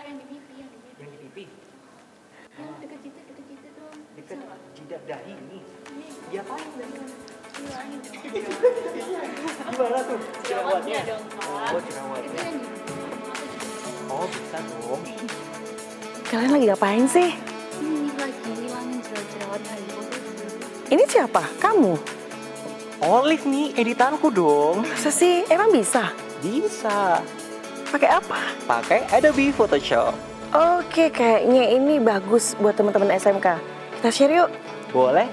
yang di pipi, yang di pipi. Yang di pipi? Yang dekat situ tuh. Dekat jidat dahi ini? Iya. Diapain? Hilangin dong. Gimana tuh? Jerawatnya dong, Kak. Oh, jerawatnya. Itu yang di Oh, bisa dong. Kalian lagi ngapain sih? ini lagi hilangin jerawat dari foto. Ini siapa? Kamu? Olive nih, editanku dong. Masa sih? Emang bisa? Bisa. Pakai apa? Pakai Adobe Photoshop. Oke, kayaknya ini bagus buat teman-teman SMK. Kita share yuk. Boleh?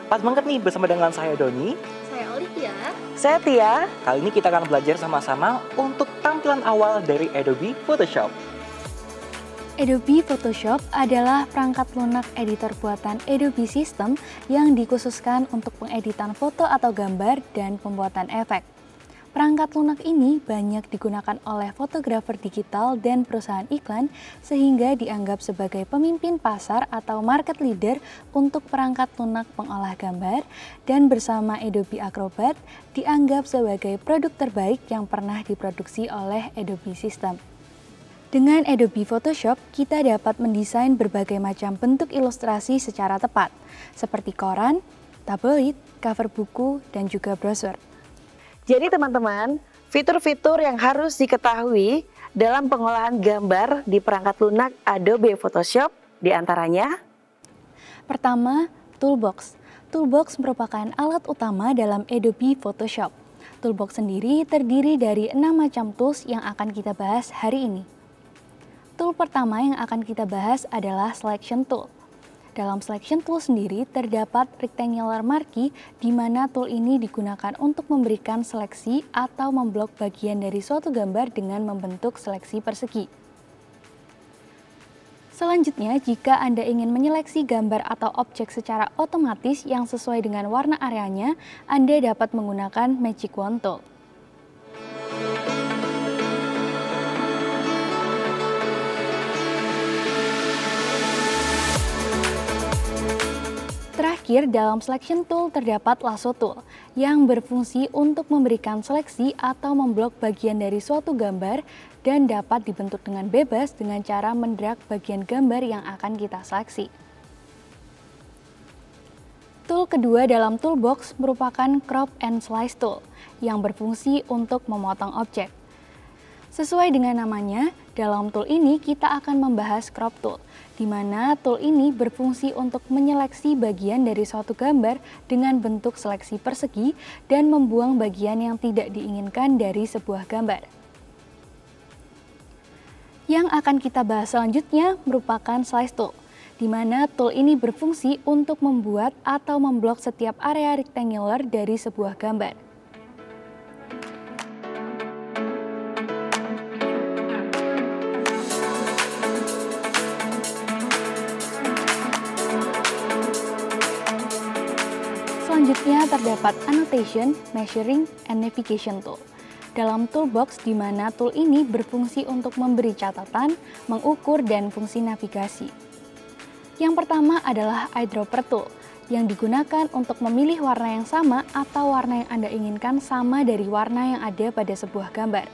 Pas banget nih bersama dengan saya Doni. Saya Olivia. Saya Tia. Kali ini kita akan belajar sama-sama untuk tampilan awal dari Adobe Photoshop. Adobe Photoshop adalah perangkat lunak editor buatan Adobe System yang dikhususkan untuk pengeditan foto atau gambar dan pembuatan efek. Perangkat lunak ini banyak digunakan oleh fotografer digital dan perusahaan iklan sehingga dianggap sebagai pemimpin pasar atau market leader untuk perangkat lunak pengolah gambar, dan bersama Adobe Acrobat dianggap sebagai produk terbaik yang pernah diproduksi oleh Adobe System. Dengan Adobe Photoshop, kita dapat mendesain berbagai macam bentuk ilustrasi secara tepat, seperti koran, tabloid, cover buku, dan juga brosur. Jadi teman-teman, fitur-fitur yang harus diketahui dalam pengolahan gambar di perangkat lunak Adobe Photoshop diantaranya. Pertama, Toolbox. Toolbox merupakan alat utama dalam Adobe Photoshop. Toolbox sendiri terdiri dari 6 macam tools yang akan kita bahas hari ini. Tool pertama yang akan kita bahas adalah Selection Tool. Dalam Selection Tool sendiri terdapat rectangular marquee, di mana tool ini digunakan untuk memberikan seleksi atau memblok bagian dari suatu gambar dengan membentuk seleksi persegi. Selanjutnya, jika Anda ingin menyeleksi gambar atau objek secara otomatis yang sesuai dengan warna areanya, Anda dapat menggunakan Magic Wand Tool. Terakhir, dalam Selection Tool terdapat Lasso Tool yang berfungsi untuk memberikan seleksi atau memblok bagian dari suatu gambar dan dapat dibentuk dengan bebas dengan cara mendrag bagian gambar yang akan kita seleksi. Tool kedua dalam Toolbox merupakan Crop and Slice Tool yang berfungsi untuk memotong objek. Sesuai dengan namanya, dalam tool ini kita akan membahas Crop Tool, di mana tool ini berfungsi untuk menyeleksi bagian dari suatu gambar dengan bentuk seleksi persegi dan membuang bagian yang tidak diinginkan dari sebuah gambar. Yang akan kita bahas selanjutnya merupakan Slice Tool, di mana tool ini berfungsi untuk membuat atau memblok setiap area rectangular dari sebuah gambar. Selanjutnya terdapat Annotation, Measuring, and Navigation Tool. Dalam Toolbox, di mana tool ini berfungsi untuk memberi catatan, mengukur, dan fungsi navigasi. Yang pertama adalah Eyedropper Tool, yang digunakan untuk memilih warna yang sama atau warna yang Anda inginkan sama dari warna yang ada pada sebuah gambar.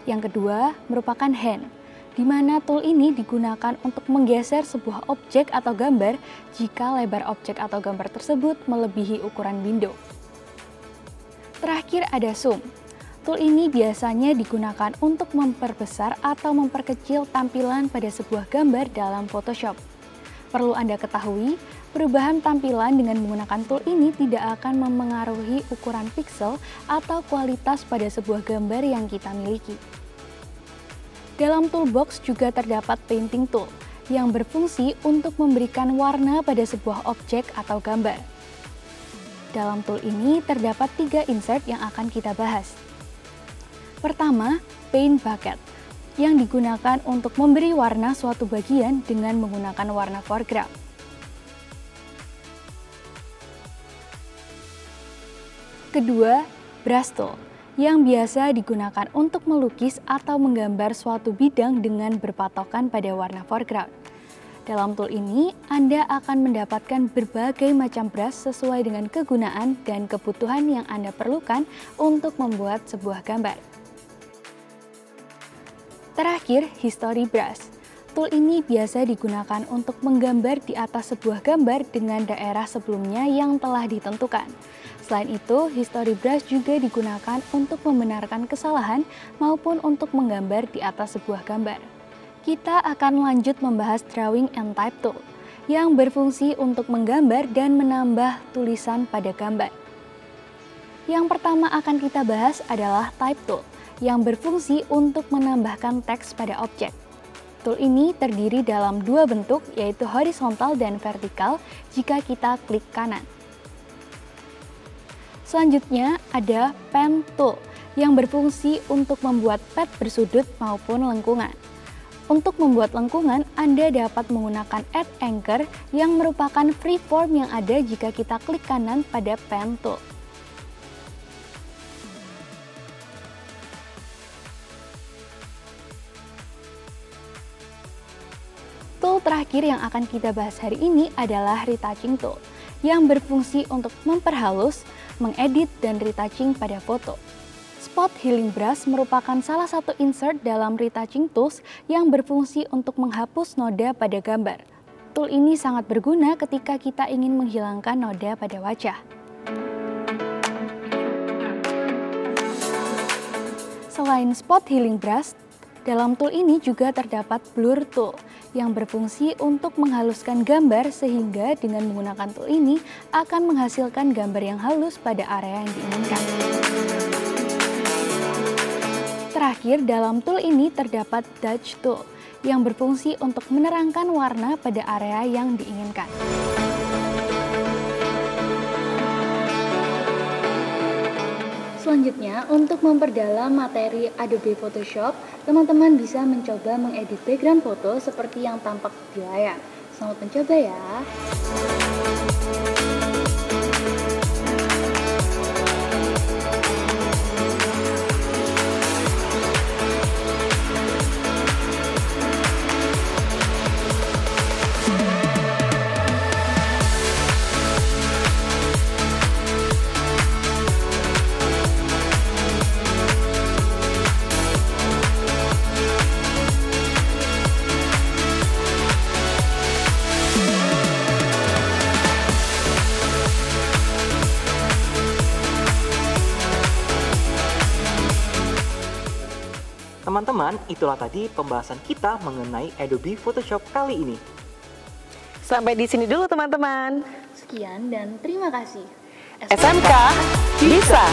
Yang kedua merupakan Hand, di mana tool ini digunakan untuk menggeser sebuah objek atau gambar jika lebar objek atau gambar tersebut melebihi ukuran window. Terakhir ada Zoom. Tool ini biasanya digunakan untuk memperbesar atau memperkecil tampilan pada sebuah gambar dalam Photoshop. Perlu Anda ketahui, perubahan tampilan dengan menggunakan tool ini tidak akan memengaruhi ukuran pixel atau kualitas pada sebuah gambar yang kita miliki. Dalam Toolbox juga terdapat Painting Tool yang berfungsi untuk memberikan warna pada sebuah objek atau gambar. Dalam tool ini terdapat 3 insert yang akan kita bahas. Pertama, Paint Bucket, yang digunakan untuk memberi warna suatu bagian dengan menggunakan warna foreground. Kedua, Brush Tool, yang biasa digunakan untuk melukis atau menggambar suatu bidang dengan berpatokan pada warna foreground. Dalam tool ini, Anda akan mendapatkan berbagai macam brush sesuai dengan kegunaan dan kebutuhan yang Anda perlukan untuk membuat sebuah gambar. Terakhir, History Brush. Tool ini biasa digunakan untuk menggambar di atas sebuah gambar dengan daerah sebelumnya yang telah ditentukan. Selain itu, History Brush juga digunakan untuk membenarkan kesalahan maupun untuk menggambar di atas sebuah gambar. Kita akan lanjut membahas Drawing and Type Tool yang berfungsi untuk menggambar dan menambah tulisan pada gambar. Yang pertama akan kita bahas adalah Type Tool yang berfungsi untuk menambahkan teks pada objek. Tool ini terdiri dalam dua bentuk, yaitu horizontal dan vertikal jika kita klik kanan. Selanjutnya ada Pen Tool yang berfungsi untuk membuat pad bersudut maupun lengkungan. Untuk membuat lengkungan, Anda dapat menggunakan Add Anchor yang merupakan freeform yang ada jika kita klik kanan pada Pen Tool. Tool terakhir yang akan kita bahas hari ini adalah Retouching Tool yang berfungsi untuk memperhalus, mengedit, dan retouching pada foto. Spot Healing Brush merupakan salah satu insert dalam retouching tools yang berfungsi untuk menghapus noda pada gambar. Tool ini sangat berguna ketika kita ingin menghilangkan noda pada wajah. Selain Spot Healing Brush, dalam tool ini juga terdapat Blur Tool yang berfungsi untuk menghaluskan gambar sehingga dengan menggunakan tool ini akan menghasilkan gambar yang halus pada area yang diinginkan. Terakhir, dalam tool ini terdapat Dodge Tool yang berfungsi untuk menerangkan warna pada area yang diinginkan. Selanjutnya, untuk memperdalam materi Adobe Photoshop, teman-teman bisa mencoba mengedit background foto seperti yang tampak di layar. Selamat mencoba ya! Teman-teman, itulah tadi pembahasan kita mengenai Adobe Photoshop kali ini. Sampai di sini dulu teman-teman. Sekian dan terima kasih. SMK bisa!